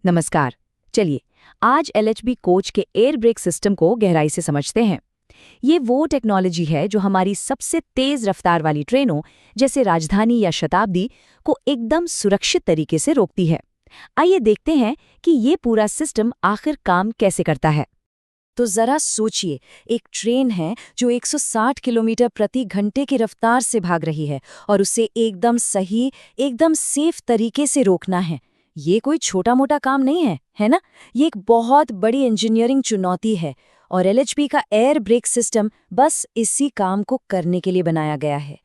नमस्कार। चलिए आज एलएचबी कोच के एयर ब्रेक सिस्टम को गहराई से समझते हैं। ये वो टेक्नोलॉजी है जो हमारी सबसे तेज रफ्तार वाली ट्रेनों जैसे राजधानी या शताब्दी को एकदम सुरक्षित तरीके से रोकती है। आइए देखते हैं कि ये पूरा सिस्टम आखिर काम कैसे करता है। तो जरा सोचिए, एक ट्रेन है जो 160 किलोमीटर प्रति घंटे की रफ्तार से भाग रही है और उसे एकदम सही, एकदम सेफ तरीके से रोकना है। ये कोई छोटा मोटा काम नहीं है, है ना? ये एक बहुत बड़ी इंजीनियरिंग चुनौती है और एलएचबी का एयर ब्रेक सिस्टम बस इसी काम को करने के लिए बनाया गया है।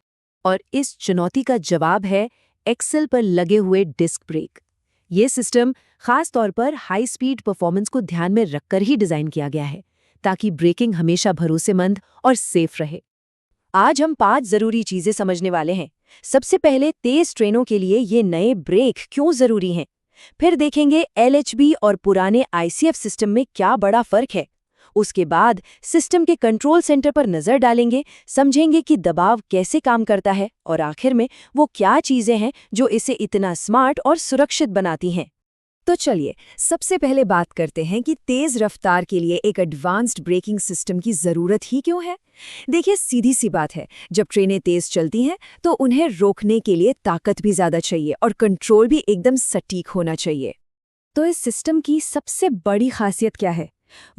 और इस चुनौती का जवाब है एक्सेल पर लगे हुए डिस्क ब्रेक। ये सिस्टम खास तौर पर हाई स्पीड परफॉर्मेंस को ध्यान में रखकर ही डिजाइन किया गया है ताकि ब्रेकिंग हमेशा भरोसेमंद और सेफ रहे। आज हम 5 जरूरी चीजें समझने वाले हैं। सबसे पहले तेज ट्रेनों के लिए ये नए ब्रेक क्यों जरूरी हैं। फिर देखेंगे एलएचबी और पुराने आईसीएफ सिस्टम में क्या बड़ा फर्क है। उसके बाद सिस्टम के कंट्रोल सेंटर पर नजर डालेंगे, समझेंगे कि दबाव कैसे काम करता है और आखिर में वो क्या चीजें हैं जो इसे इतना स्मार्ट और सुरक्षित बनाती हैं। तो चलिए सबसे पहले बात करते हैं कि तेज रफ्तार के लिए एक एडवांस्ड ब्रेकिंग सिस्टम की जरूरत ही क्यों है। देखिए, सीधी सी बात है, जब ट्रेनें तेज चलती हैं तो उन्हें रोकने के लिए ताकत भी ज्यादा चाहिए और कंट्रोल भी एकदम सटीक होना चाहिए। तो इस सिस्टम की सबसे बड़ी खासियत क्या है?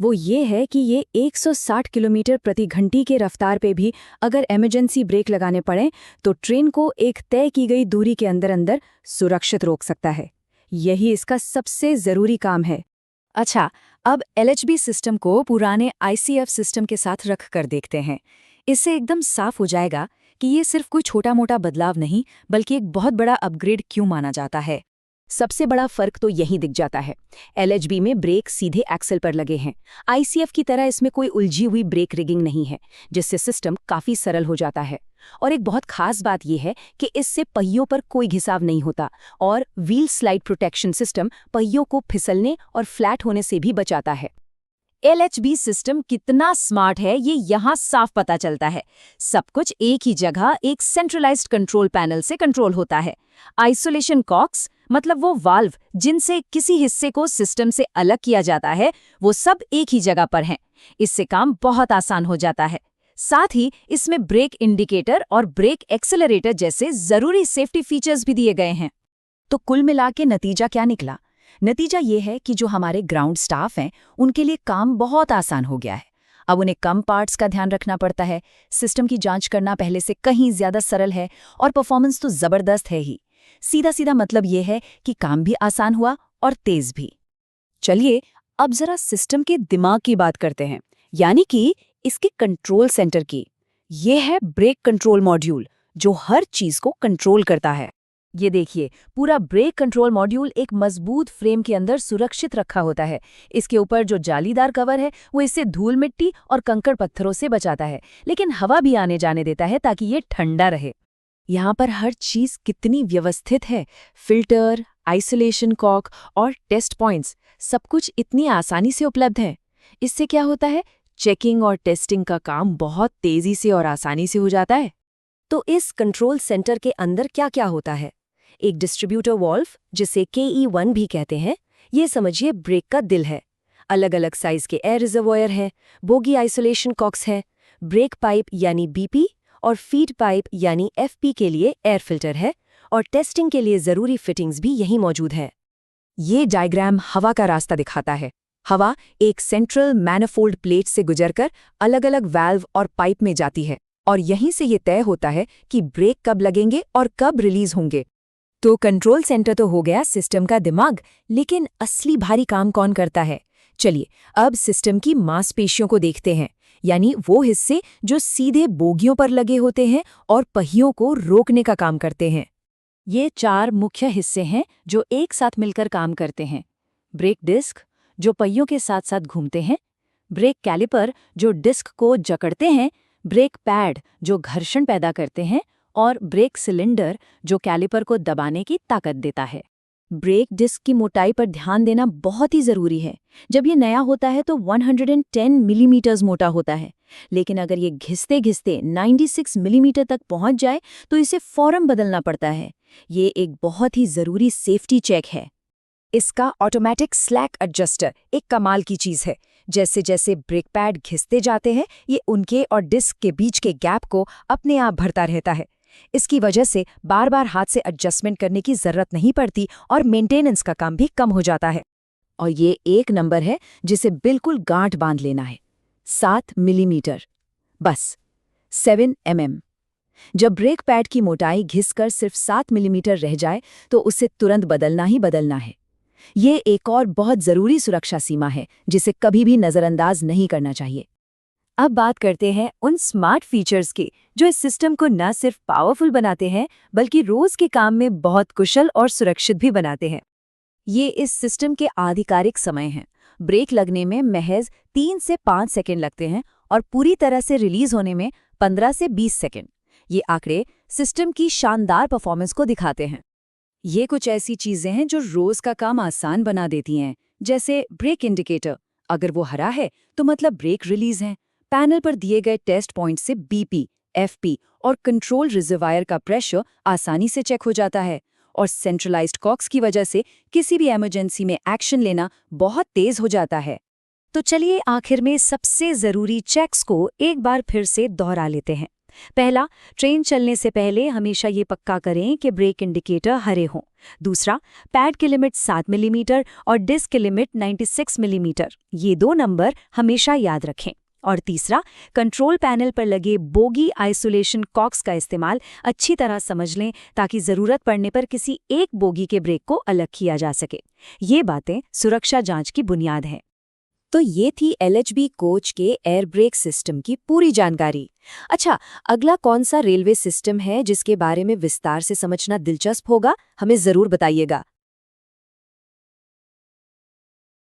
वो ये है कि ये 160 किलोमीटर प्रति घंटे के रफ्तार पे भी अगर इमरजेंसी ब्रेक लगाने पड़े तो ट्रेन को एक तय की गई दूरी के अंदर अंदर सुरक्षित रोक सकता है। यही इसका सबसे जरूरी काम है। अच्छा, अब एलएचबी सिस्टम को पुराने आईसीएफ सिस्टम के साथ रख कर देखते हैं। इससे एकदम साफ हो जाएगा कि ये सिर्फ कोई छोटा मोटा बदलाव नहीं बल्कि एक बहुत बड़ा अपग्रेड क्यों माना जाता है। सबसे बड़ा फर्क तो यही दिख जाता है। एलएचबी में ब्रेक सीधे एक्सेल पर लगे हैं। आईसीएफ की तरह इसमें कोई उलझी हुई ब्रेक रिगिंग नहीं है, जिससे सिस्टम काफी सरल हो जाता है। और एक बहुत खास बात यह है कि इससे पहियों पर कोई घिसाव नहीं होता और व्हील स्लाइड प्रोटेक्शन सिस्टम पहियों को फिसलने और फ्लैट होने से भी बचाता है। एलएचबी सिस्टम कितना स्मार्ट है ये यहाँ साफ पता चलता है। सब कुछ एक ही जगह एक सेंट्रलाइज्ड कंट्रोल पैनल से कंट्रोल होता है। आइसोलेशन कॉक्स मतलब वो वाल्व जिनसे किसी हिस्से को सिस्टम से अलग किया जाता है, वो सब एक ही जगह पर हैं। इससे काम बहुत आसान हो जाता है। साथ ही इसमें ब्रेक इंडिकेटर और ब्रेक एक्सेलरेटर जैसे जरूरी सेफ्टी फीचर्स भी दिए गए हैं। तो कुल मिला के नतीजा क्या निकला? नतीजा ये है कि जो हमारे ग्राउंड स्टाफ हैं उनके लिए काम बहुत आसान हो गया है। अब उन्हें कम पार्ट्स का ध्यान रखना पड़ता है, सिस्टम की जांच करना पहले से कहीं ज्यादा सरल है और परफॉर्मेंस तो जबरदस्त है ही। सीधा सीधा मतलब ये है कि काम भी आसान हुआ और तेज भी। चलिए अब जरा सिस्टम के दिमाग की बात करते हैं, यानी कि इसके कंट्रोल सेंटर की। यह है ब्रेक कंट्रोल मॉड्यूल जो हर चीज को कंट्रोल करता है। ये देखिए, पूरा ब्रेक कंट्रोल मॉड्यूल एक मजबूत फ्रेम के अंदर सुरक्षित रखा होता है। इसके ऊपर जो जालीदार कवर है वो इसे धूल मिट्टी और कंकड़ पत्थरों से बचाता है, लेकिन हवा भी आने जाने देता है ताकि ये ठंडा रहे। यहाँ पर हर चीज कितनी व्यवस्थित है। फिल्टर, आइसोलेशन कॉक और टेस्ट पॉइंट्स सब कुछ इतनी आसानी से उपलब्ध है। इससे क्या होता है, चेकिंग और टेस्टिंग का काम बहुत तेजी से और आसानी से हो जाता है। तो इस कंट्रोल सेंटर के अंदर क्या क्या होता है? एक डिस्ट्रीब्यूटर वाल्व जिसे KE1 भी कहते हैं, ये समझिए ब्रेक का दिल है। अलग अलग साइज के एयर रिजर्वॉयर हैं, बोगी आइसोलेशन कॉक्स है, ब्रेक पाइप यानी BP और फीड पाइप यानी FP के लिए एयर फिल्टर है और टेस्टिंग के लिए जरूरी फिटिंग्स भी यहीं मौजूद है। ये डायग्राम हवा का रास्ता दिखाता है। हवा एक सेंट्रल मैनिफोल्ड प्लेट से गुजरकर अलग अलग वाल्व और पाइप में जाती है और यहीं से ये तय होता है कि ब्रेक कब लगेंगे और कब रिलीज होंगे। तो कंट्रोल सेंटर तो हो गया सिस्टम का दिमाग, लेकिन असली भारी काम कौन करता है? चलिए अब सिस्टम की मांसपेशियों को देखते हैं, यानी वो हिस्से जो सीधे बोगियों पर लगे होते हैं और पहियों को रोकने का काम करते हैं। ये 4 मुख्य हिस्से हैं जो एक साथ मिलकर काम करते हैं। ब्रेक डिस्क जो पहियों के साथ साथ घूमते हैं, ब्रेक कैलिपर जो डिस्क को जकड़ते हैं, ब्रेक पैड जो घर्षण पैदा करते हैं और ब्रेक सिलेंडर जो कैलिपर को दबाने की ताकत देता है। ब्रेक डिस्क की मोटाई पर ध्यान देना बहुत ही जरूरी है। जब ये नया होता है तो 110 मिलीमीटर मोटा होता है, लेकिन अगर ये घिसते घिसते 96 मिलीमीटर तक पहुंच जाए तो इसे फौरन बदलना पड़ता है। ये एक बहुत ही जरूरी सेफ्टी चेक है। इसका ऑटोमेटिक स्लैक एडजस्टर एक कमाल की चीज है। जैसे जैसे ब्रेक पैड घिसते जाते हैं, ये उनके और डिस्क के बीच के गैप को अपने आप भरता रहता है। इसकी वजह से बार बार हाथ से एडजस्टमेंट करने की जरूरत नहीं पड़ती और मेंटेनेंस का काम भी कम हो जाता है। और ये एक नंबर है जिसे बिल्कुल गांठ बांध लेना है, 7 मिलीमीटर, बस 7 mm। जब ब्रेक पैड की मोटाई घिसकर सिर्फ 7 मिलीमीटर रह जाए तो उसे तुरंत बदलना ही बदलना है। ये एक और बहुत जरूरी सुरक्षा सीमा है जिसे कभी भी नजरअंदाज नहीं करना चाहिए। अब बात करते हैं उन स्मार्ट फीचर्स की जो इस सिस्टम को न सिर्फ पावरफुल बनाते हैं बल्कि रोज के काम में बहुत कुशल और सुरक्षित भी बनाते हैं। ये इस सिस्टम के आधिकारिक समय हैं। ब्रेक लगने में महज 3 से 5 सेकंड लगते हैं और पूरी तरह से रिलीज होने में 15 से 20 सेकंड। ये आंकड़े सिस्टम की शानदार परफॉर्मेंस को दिखाते हैं। ये कुछ ऐसी चीजें हैं जो रोज का काम आसान बना देती हैं, जैसे ब्रेक इंडिकेटर। अगर वो हरा है तो मतलब ब्रेक रिलीज है। पैनल पर दिए गए टेस्ट पॉइंट से बीपी, एफपी और कंट्रोल रिजर्वायर का प्रेशर आसानी से चेक हो जाता है। और सेंट्रलाइज्ड कॉक्स की वजह से किसी भी इमरजेंसी में एक्शन लेना बहुत तेज हो जाता है। तो चलिए आखिर में सबसे जरूरी चेक्स को एक बार फिर से दोहरा लेते हैं। पहला, ट्रेन चलने से पहले हमेशा ये पक्का करें कि ब्रेक इंडिकेटर हरे हों। दूसरा, पैड की लिमिट 7 मिलीमीटर और डिस्क की लिमिट 96 मिलीमीटर, ये 2 नंबर हमेशा याद रखें। और तीसरा, कंट्रोल पैनल पर लगे बोगी आइसोलेशन कॉक्स का इस्तेमाल अच्छी तरह समझ लें ताकि ज़रूरत पड़ने पर किसी एक बोगी के ब्रेक को अलग किया जा सके। ये बातें सुरक्षा जांच की बुनियाद हैं। तो ये थी LHB कोच के एयर ब्रेक सिस्टम की पूरी जानकारी। अच्छा, अगला कौन सा रेलवे सिस्टम है जिसके बारे में विस्तार से समझना दिलचस्प होगा? हमें ज़रूर बताइएगा।